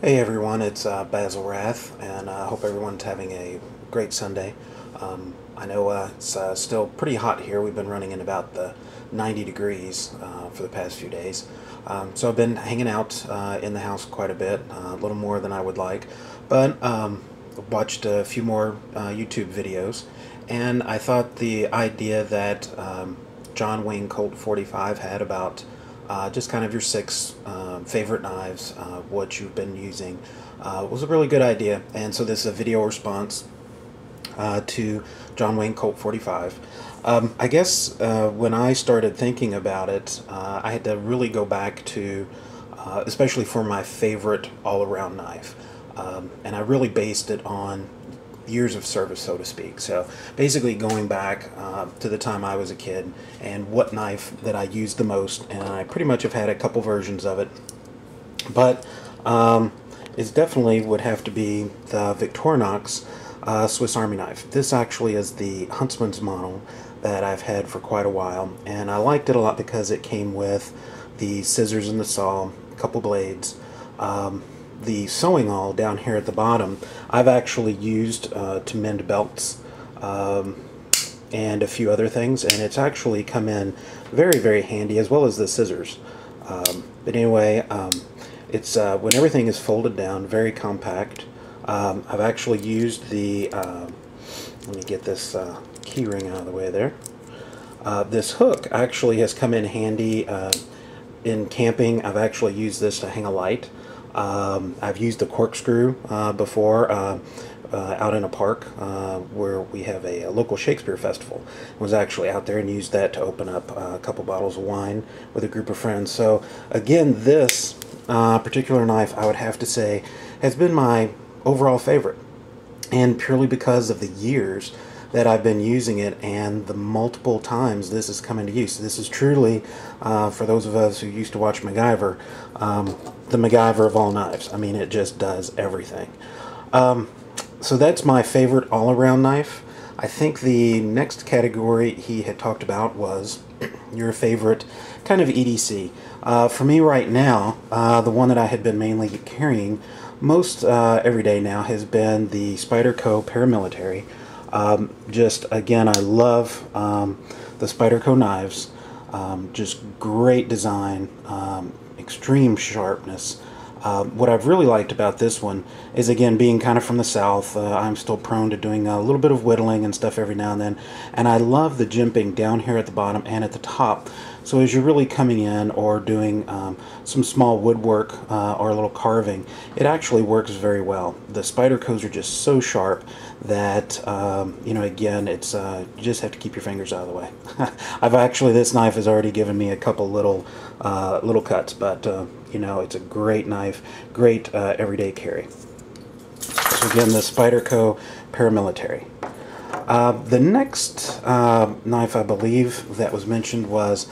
Hey everyone, it's Basil Rath, and I hope everyone's having a great Sunday. I know it's still pretty hot here. We've been running in about the 90 degrees for the past few days. So I've been hanging out in the house quite a bit, a little more than I would like, but watched a few more YouTube videos, and I thought the idea that John Wayne Colt 45 had about just kind of your six favorite knives, what you've been using, was a really good idea. And so this is a video response to John Wayne Colt 45. I guess when I started thinking about it, I had to really go back to, especially for my favorite all-around knife. And I really based it on years of service, so to speak. So basically going back to the time I was a kid and what knife that I used the most, and I pretty much have had a couple versions of it, but it definitely would have to be the Victorinox Swiss Army knife. This actually is the Huntsman's model that I've had for quite a while, and I liked it a lot because it came with the scissors and the saw, a couple blades, the sewing awl down here at the bottom. I've actually used to mend belts and a few other things, and it's actually come in very, very handy, as well as the scissors. But anyway, it's when everything is folded down, very compact. I've actually used the let me get this key ring out of the way there. This hook actually has come in handy in camping. I've actually used this to hang a light. I've used the corkscrew before out in a park where we have a local Shakespeare festival. I was actually out there and used that to open up a couple bottles of wine with a group of friends. So again, this particular knife, I would have to say, has been my overall favorite, and purely because of the years that I've been using it and the multiple times this has come into use. This is truly, for those of us who used to watch MacGyver, the MacGyver of all knives. I mean, it just does everything. So that's my favorite all-around knife. I think the next category he had talked about was your favorite kind of EDC. For me right now, the one that I had been mainly carrying most every day now has been the Spyderco Para-Military. Just again, I love the Spyderco knives. Just great design, extreme sharpness. What I've really liked about this one is, again, being kind of from the south, I'm still prone to doing a little bit of whittling and stuff every now and then, and I love the jimping down here at the bottom and at the top. So as you're really coming in or doing some small woodwork or a little carving, it actually works very well. The Spydercos are just so sharp that, you know, again, it's you just have to keep your fingers out of the way. This knife has already given me a couple little cuts, but you know, it's a great knife, great everyday carry. So again, the Spyderco Para-Military. The next knife I believe that was mentioned was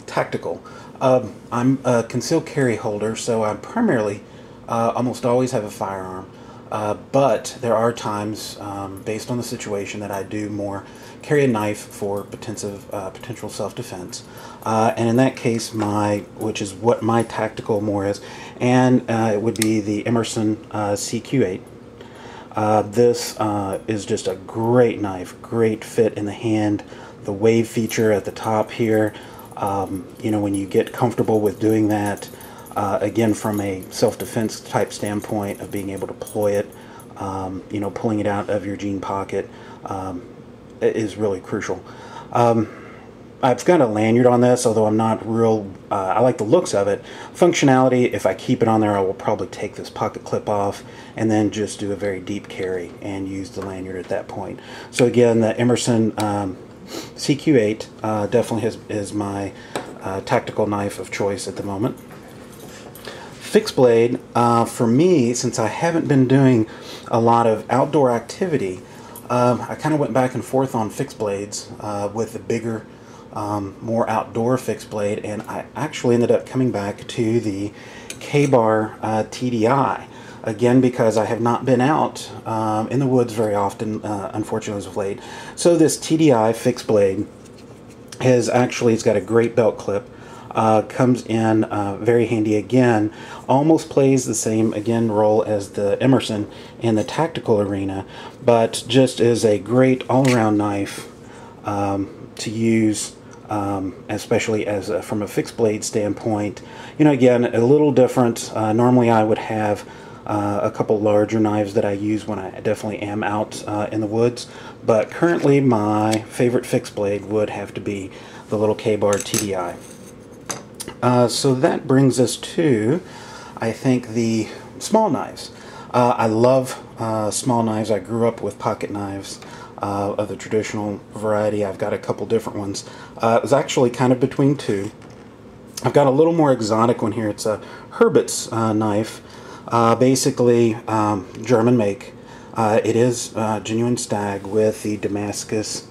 tactical. I'm a concealed carry holder, so I primarily almost always have a firearm, but there are times, based on the situation, that I do more carry a knife for potential self-defense, and in that case, which is what my tactical more is, and it would be the Emerson CQ8. This is just a great knife, great fit in the hand. The wave feature at the top here, you know, when you get comfortable with doing that, again, from a self-defense type standpoint of being able to deploy it, you know, pulling it out of your jean pocket, is really crucial. I've got a lanyard on this, although I'm not real, I like the looks of it. Functionality, if I keep it on there, I will probably take this pocket clip off and then just do a very deep carry and use the lanyard at that point. So again, the Emerson CQ8 definitely is my tactical knife of choice at the moment. Fixed blade, for me, since I haven't been doing a lot of outdoor activity, I kind of went back and forth on fixed blades with the bigger, more outdoor fixed blade, and I actually ended up coming back to the Ka-Bar TDI. Again, because I have not been out in the woods very often, unfortunately, as of late. So this TDI fixed blade it's got a great belt clip. comes in very handy again. Almost plays the same, again, role as the Emerson in the tactical arena, but just is a great all-around knife to use, especially as from a fixed blade standpoint. You know, again, a little different. Normally I would have a couple larger knives that I use when I definitely am out in the woods, but currently my favorite fixed blade would have to be the little K-Bar TDI. So that brings us to, I think, the small knives. I love small knives. I grew up with pocket knives of the traditional variety. I've got a couple different ones. It was actually kind of between two. I've got a little more exotic one here. It's a Herbertz knife, basically German make. It is genuine Stag with the Damascus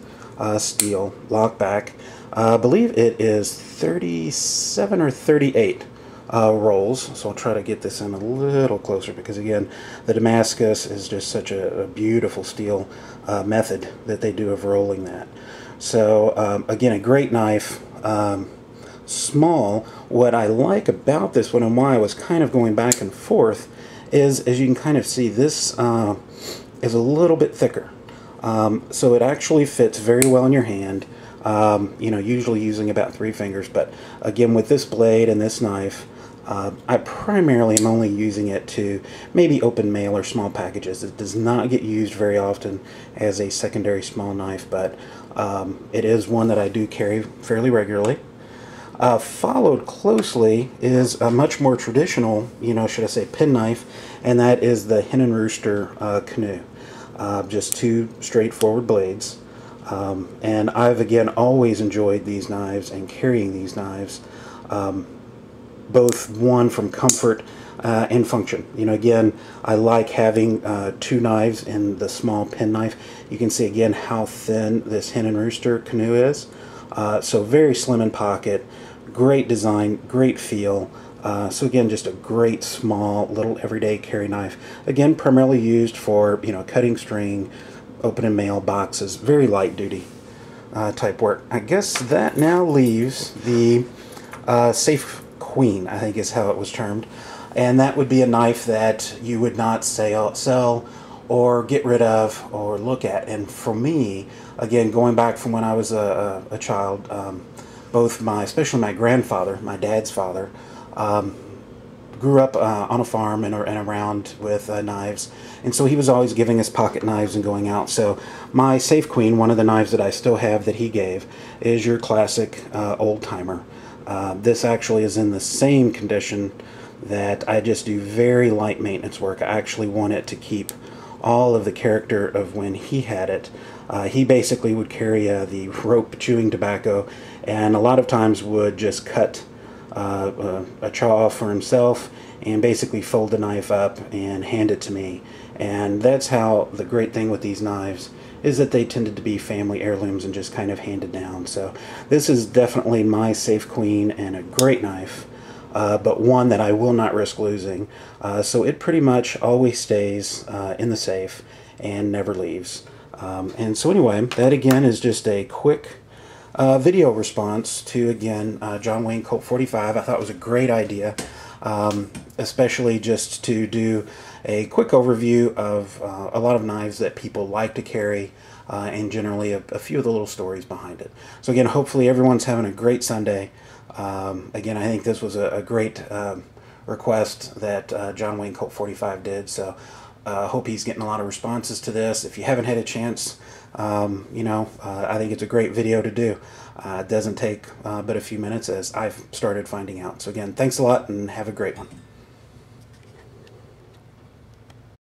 steel lockback. I believe it is 37 or 38 rolls, so I'll try to get this in a little closer because, again, the Damascus is just such a beautiful steel method that they do of rolling that. So again, a great knife, small. What I like about this one and why I was kind of going back and forth is, as you can kind of see, this is a little bit thicker, so it actually fits very well in your hand. You know, usually using about 3 fingers, but again, with this blade and this knife, I primarily am only using it to maybe open mail or small packages. It does not get used very often as a secondary small knife, but it is one that I do carry fairly regularly. Followed closely is a much more traditional, you know, should I say, penknife, and that is the Hen Rooster Canoe. Just 2 straightforward blades. And I've, again, always enjoyed these knives and carrying these knives, both one from comfort and function. You know, again, I like having 2 knives in the small penknife. You can see again how thin this Hen Rooster Canoe is. So very slim in pocket, great design, great feel. So again, just a great small little everyday carry knife. Again, primarily used for, you know, cutting string, opening mail boxes, very light duty type work. I guess that now leaves the Safe Queen, I think is how it was termed, and that would be a knife that you would not sell or get rid of or look at. And for me, again, going back from when I was a child, both especially my grandfather, my dad's father, grew up on a farm and around with knives, and so he was always giving us pocket knives and going out. So my Safe Queen, one of the knives that I still have that he gave, is your classic old-timer. This actually is in the same condition that I just do very light maintenance work. I actually want it to keep all of the character of when he had it. He basically would carry the rope chewing tobacco, and a lot of times would just cut a chaw off for himself and basically fold the knife up and hand it to me. And that's how the great thing with these knives is that they tended to be family heirlooms and just kind of handed down. So this is definitely my Safe Queen and a great knife, but one that I will not risk losing. So it pretty much always stays in the safe and never leaves. And so anyway, that again is just a quick video response to, again, John Wayne Colt 45. I thought it was a great idea, especially just to do a quick overview of a lot of knives that people like to carry, and generally a few of the little stories behind it. So again, hopefully everyone's having a great Sunday. Again, I think this was a great request that John Wayne Colt 45 did, so hope he's getting a lot of responses to this. If you haven't had a chance, you know, I think it's a great video to do. It doesn't take but a few minutes, as I've started finding out. So again, thanks a lot and have a great one.